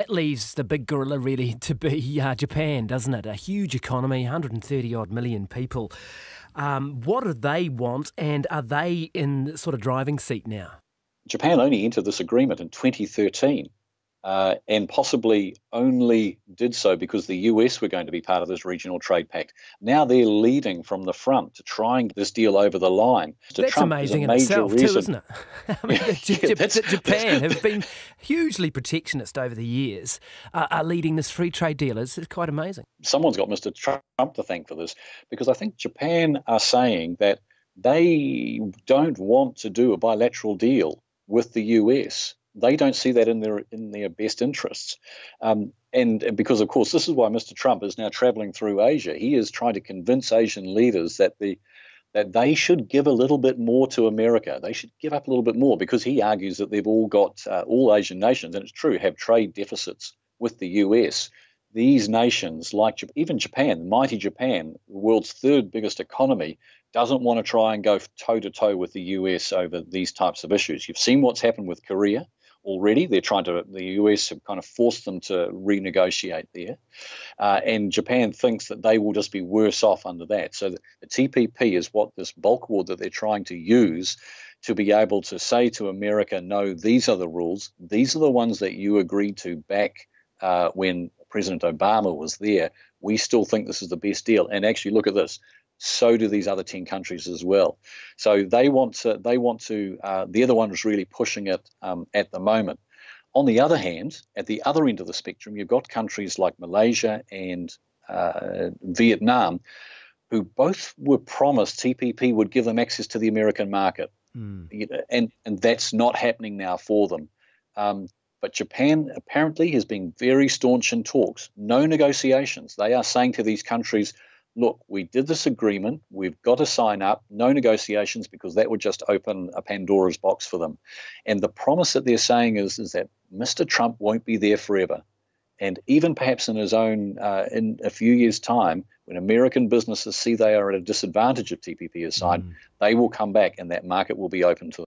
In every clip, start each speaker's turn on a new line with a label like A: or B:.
A: that leaves the big gorilla really to be Japan, doesn't it? A huge economy, 130-odd million people. What do they want, and are they in the sort of driving seat now?
B: Japan only entered this agreement in 2013. And possibly only did so because the US were going to be part of this regional trade pact. Now they're leading from the front to trying this deal over the line.
A: That's
B: Trump
A: amazing
B: in
A: itself
B: reason.
A: too, isn't it? I mean, Japan have been hugely protectionist over the years, are leading this free trade deal. It's quite amazing.
B: Someone's got Mr. Trump to thank for this, because I think Japan are saying that they don't want to do a bilateral deal with the US. They don't see that in their best interests. And because, of course, this is why Mr. Trump is now traveling through Asia. He is trying to convince Asian leaders that they should give a little bit more to America. They should give up a little bit more, because he argues that they've all got, all Asian nations, and it's true, have trade deficits with the US. These nations, like even Japan, mighty Japan, the world's third biggest economy, doesn't want to try and go toe-to-toe with the US over these types of issues. You've seen what's happened with Korea. Already, the US have kind of forced them to renegotiate there. And Japan thinks that they will just be worse off under that. So the TPP is what this bulkhead that they're trying to use to be able to say to America, no, these are the rules. These are the ones that you agreed to back when President Obama was there. We still think this is the best deal. And actually, look at this. So do these other 10 countries as well. So they're the ones really pushing it at the moment. On the other hand, at the other end of the spectrum, you've got countries like Malaysia and Vietnam, who both were promised TPP would give them access to the American market. And that's not happening now for them. But Japan apparently has been very staunch in talks, no negotiations. They are saying to these countries, look, we did this agreement, we've got to sign up, no negotiations, because that would just open a Pandora's box for them. And the promise that they're saying is that Mr. Trump won't be there forever. And even perhaps in his own, in a few years' time, when American businesses see they are at a disadvantage if TPP is signed, they will come back and that market will be open to them.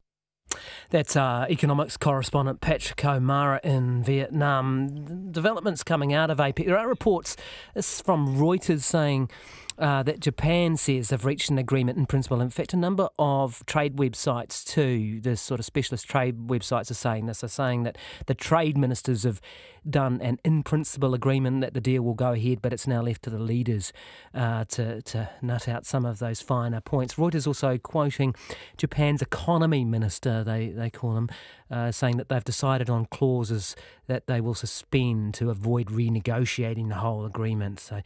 A: That's our economics correspondent Patrick O'Mara in Vietnam. Developments coming out of APEC. There are reports, this is from Reuters, saying that Japan says they've reached an agreement in principle. In fact, a number of trade websites too, the sort of specialist trade websites are saying this, are saying that the trade ministers have done an in-principle agreement that the deal will go ahead, but it's now left to the leaders to nut out some of those finer points. Reuters also quoting Japan's economy minister, they call him, saying that they've decided on clauses that they will suspend to avoid renegotiating the whole agreement. So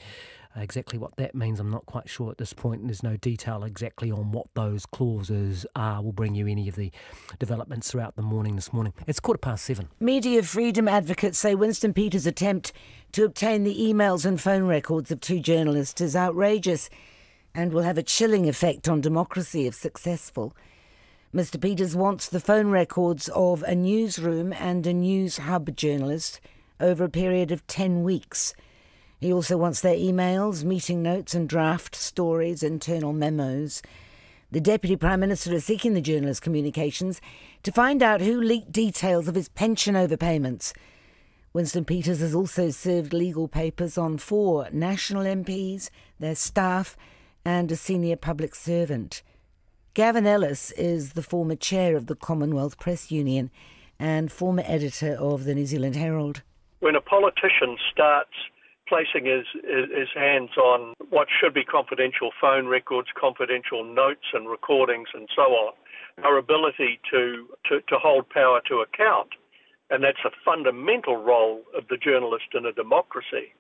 A: exactly what that means, I'm not quite sure at this point, and there's no detail exactly on what those clauses are. We'll bring you any of the developments throughout the morning this morning. It's 7:15.
C: Media freedom advocates say Winston Peters' attempt to obtain the emails and phone records of 2 journalists is outrageous and will have a chilling effect on democracy if successful. Mr. Peters wants the phone records of a newsroom and a news hub journalist over a period of 10 weeks. He also wants their emails, meeting notes and draft stories, internal memos. The Deputy Prime Minister is seeking the journalist's communications to find out who leaked details of his pension overpayments. Winston Peters has also served legal papers on 4 national MPs, their staff and a senior public servant. Gavin Ellis is the former chair of the Commonwealth Press Union and former editor of the New Zealand Herald.
D: When a politician starts placing his hands on what should be confidential phone records, confidential notes and recordings and so on, our ability to hold power to account, and that's a fundamental role of the journalist in a democracy,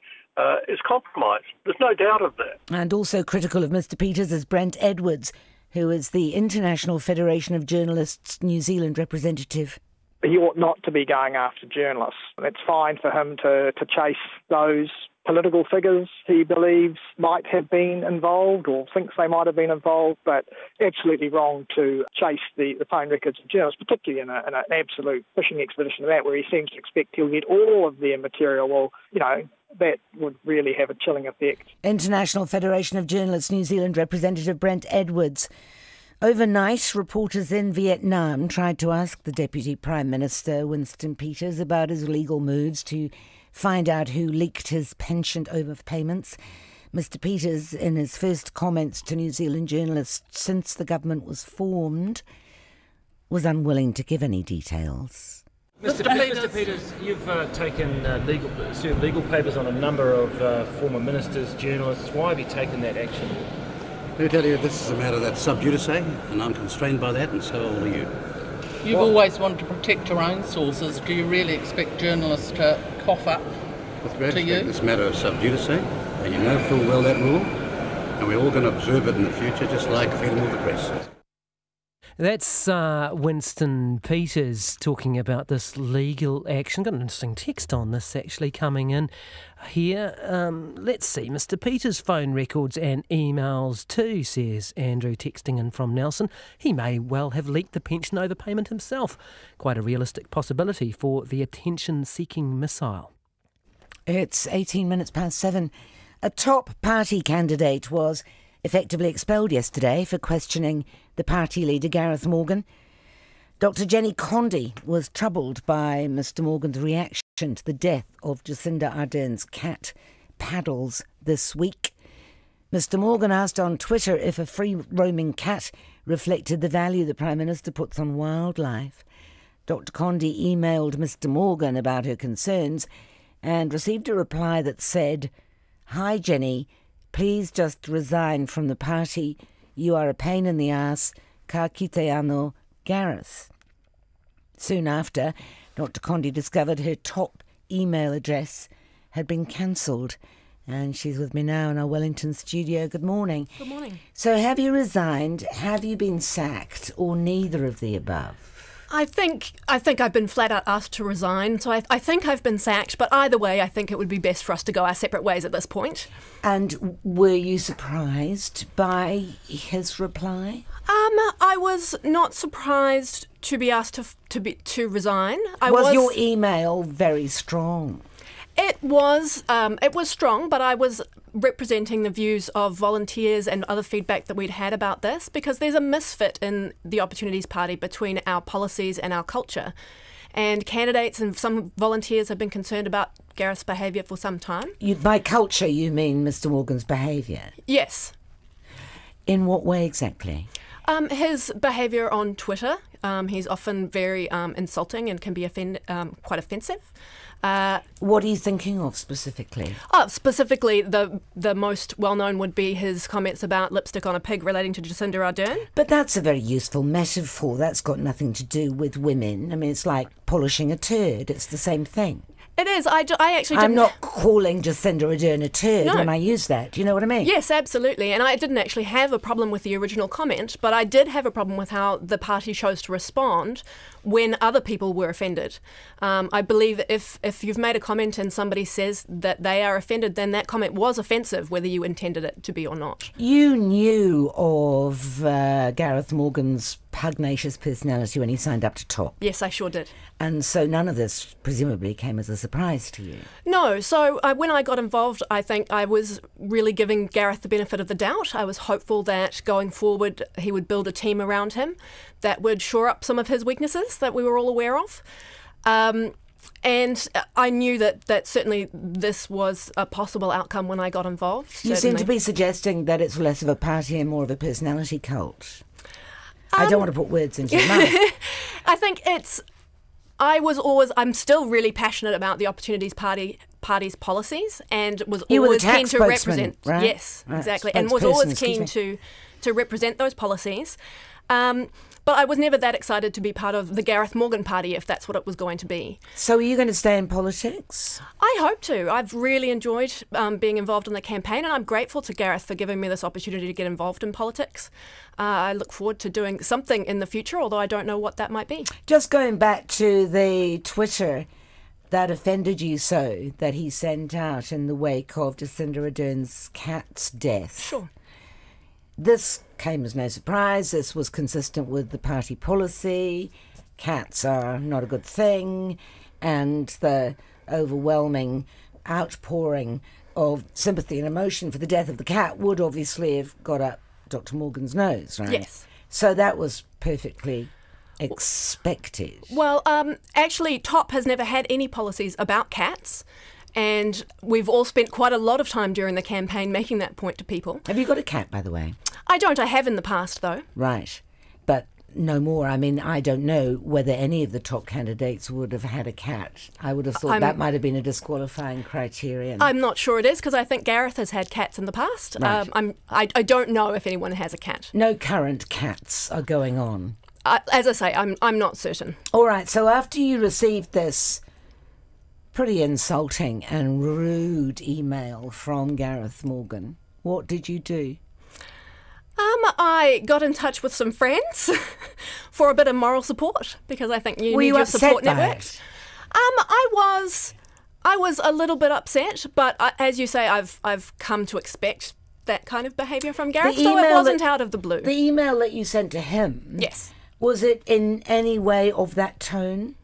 D: is compromised. There's no doubt of that. And
C: also critical of Mr. Peters is Brent Edwards, who is the International Federation of Journalists New Zealand representative.
E: He ought not to be going after journalists. It's fine for him to chase those political figures he believes might have been involved or thinks they might have been involved, but absolutely wrong to chase the phone records of journalists, particularly in an absolute fishing expedition of that, where he seems to expect he'll get all of their material. Well, that would really have a chilling effect.
C: International Federation of Journalists New Zealand representative Brent Edwards. Overnight, reporters in Vietnam tried to ask the Deputy Prime Minister, Winston Peters, about his legal moves to find out who leaked his pension overpayments. Mr. Peters, in his first comments to New Zealand journalists since the government was formed, was unwilling to give any details.
F: Mr. Peters, you've served legal papers on a number of former ministers, journalists. Why have you taken that action?
G: Let me tell you, this is a matter that's sub judice, and I'm constrained by that, and so are you.
H: You've always wanted to protect your own sources. Do you really expect journalists to cough up
G: With great
H: to
G: respect,
H: you?
G: this matter is sub judice, and you know full well that rule, and we're all going to observe it in the future, just like freedom of the press.
A: That's Winston Peters talking about this legal action. Got an interesting text on this actually coming in here. Let's see. Mr. Peters' phone records and emails too, says Andrew, texting in from Nelson. He may well have leaked the pension overpayment himself. Quite a realistic possibility for the attention-seeking missile.
C: It's 18 minutes past 7. A top party candidate was effectively expelled yesterday for questioning the party leader, Gareth Morgan. Dr. Jenny Condie was troubled by Mr. Morgan's reaction to the death of Jacinda Ardern's cat, Paddles, this week. Mr. Morgan asked on Twitter if a free-roaming cat reflected the value the Prime Minister puts on wildlife. Dr. Condie emailed Mr. Morgan about her concerns and received a reply that said, "Hi Jenny, please just resign from the party. You are a pain in the ass. Ka kite anō, Gareth." Soon after, Dr. Condie discovered her top email address had been cancelled. And she's with me now in our Wellington studio. Good morning.
I: Good morning.
C: So have you resigned, have you been sacked, or neither of the above?
I: I think I've been flat out asked to resign, so I think I've been sacked, but either way I think it would be best for us to go our separate ways at this point.
C: And were you surprised by his reply?
I: I was not surprised to be asked to resign.
C: Was your email very strong?
I: It was strong, but I was representing the views of volunteers and other feedback that we'd had about this, because there's a misfit in the Opportunities Party between our policies and our culture. And candidates and some volunteers have been concerned about Gareth's behaviour for some time.
C: By culture, you mean Mr. Morgan's behaviour?
I: Yes.
C: In what way exactly?
I: His behaviour on Twitter. He's often very insulting and can be quite offensive.
C: What are you thinking of specifically?
I: Specifically, the most well-known would be his comments about lipstick on a pig relating to Jacinda Ardern.
C: But that's a very useful metaphor. That's got nothing to do with women. I mean, it's like polishing a turd. It's the same thing.
I: It is. I actually
C: I'm
I: didn't...
C: not calling Jacinda Ardern a turd when I use that. Do you know what I mean?
I: Yes, absolutely. And I didn't actually have a problem with the original comment, but I did have a problem with how the party chose to respond when other people were offended. I believe that if you've made a comment and somebody says that they are offended, then that comment was offensive, whether you intended it to be or not.
C: You knew of Gareth Morgan's pugnacious personality when he signed up to TOP.
I: Yes, I sure did.
C: And so none of this presumably came as a surprise to you.
I: No, so when I got involved, I think I was really giving Gareth the benefit of the doubt. I was hopeful that going forward he would build a team around him that would shore up some of his weaknesses that we were all aware of. And I knew that certainly this was a possible outcome when I got involved.
C: You seem to be suggesting that it's less of a party and more of a personality cult. I don't want to put words into your mouth.
I: I think I'm still really passionate about the Opportunities Party's policies, and was always keen to represent.
C: Right?
I: Yes, exactly, and was always keen to represent those policies. But I was never that excited to be part of the Gareth Morgan Party, if that's what it was going to be.
C: So are you going to stay in politics?
I: I hope to. I've really enjoyed being involved in the campaign, and I'm grateful to Gareth for giving me this opportunity to get involved in politics. I look forward to doing something in the future, although I don't know what that might be.
C: Just going back to the Twitter that offended you so, that he sent out in the wake of Jacinda Ardern's cat's death.
I: Sure.
C: This came as no surprise. This was consistent with the party policy. Cats are not a good thing. And the overwhelming outpouring of sympathy and emotion for the death of the cat would obviously have got up Dr. Morgan's nose, right?
I: Yes.
C: So that was perfectly expected.
I: Well, actually, TOP has never had any policies about cats. And we've all spent quite a lot of time during the campaign making that point to people.
C: Have you got a cat, by the way?
I: I don't. I have in the past, though.
C: Right. But no more. I mean, I don't know whether any of the top candidates would have had a cat. I would have thought that might have been a disqualifying criterion.
I: I'm not sure it is, because I think Gareth has had cats in the past.
C: Right.
I: I don't know if anyone has a cat.
C: No current cats are going on.
I: As I say, I'm not certain.
C: All right, so after you received this pretty insulting and rude email from Gareth Morgan, what did you do?
I: I got in touch with some friends for a bit of moral support, because I think you need your support network. I was a little bit upset, but as you say, I've come to expect that kind of behaviour from Gareth, so it wasn't out of the blue.
C: The email that you sent to him,
I: yes,
C: was it in any way of that tone?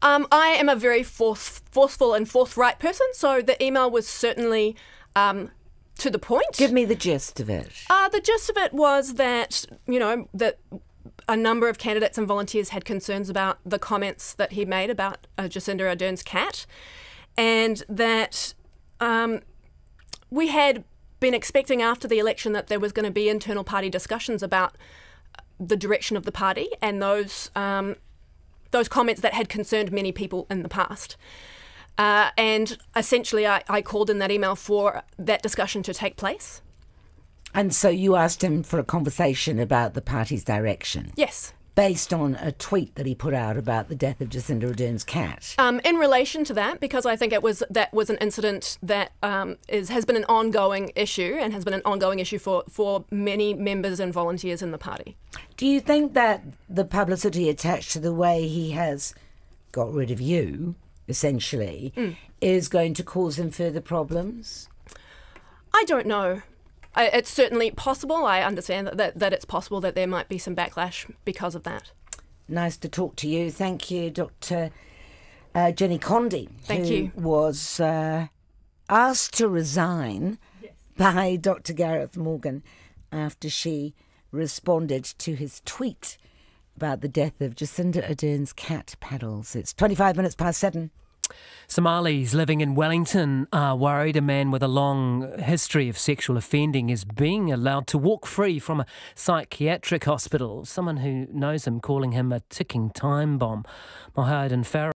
I: I am a very forceful and forthright person, so the email was certainly to the point.
C: Give me the gist of it.
I: The gist of it was that, that a number of candidates and volunteers had concerns about the comments that he made about Jacinda Ardern's cat, and that we had been expecting after the election that there was going to be internal party discussions about the direction of the party, and those comments that had concerned many people in the past. And essentially, I called in that email for that discussion to take place.
C: And so you asked him for a conversation about the party's direction?
I: Yes.
C: Based on a tweet that he put out about the death of Jacinda Ardern's cat?
I: In relation to that, because I think that was an incident that has been an ongoing issue, and has been an ongoing issue for many members and volunteers in the party.
C: Do you think that the publicity attached to the way he has got rid of you, essentially, is going to cause him further problems?
I: I don't know. It's certainly possible. I understand that it's possible that there might be some backlash because of that.
C: Nice to talk to you. Thank you, Dr. Jenny Condie.
I: Thank you.
C: Who was asked to resign by Dr. Gareth Morgan after she responded to his tweet about the death of Jacinda Ardern's cat Paddles. It's 25 minutes past 7.
A: Somalis living in Wellington are worried a man with a long history of sexual offending is being allowed to walk free from a psychiatric hospital. Someone who knows him calling him a ticking time bomb. Mohammed and Farah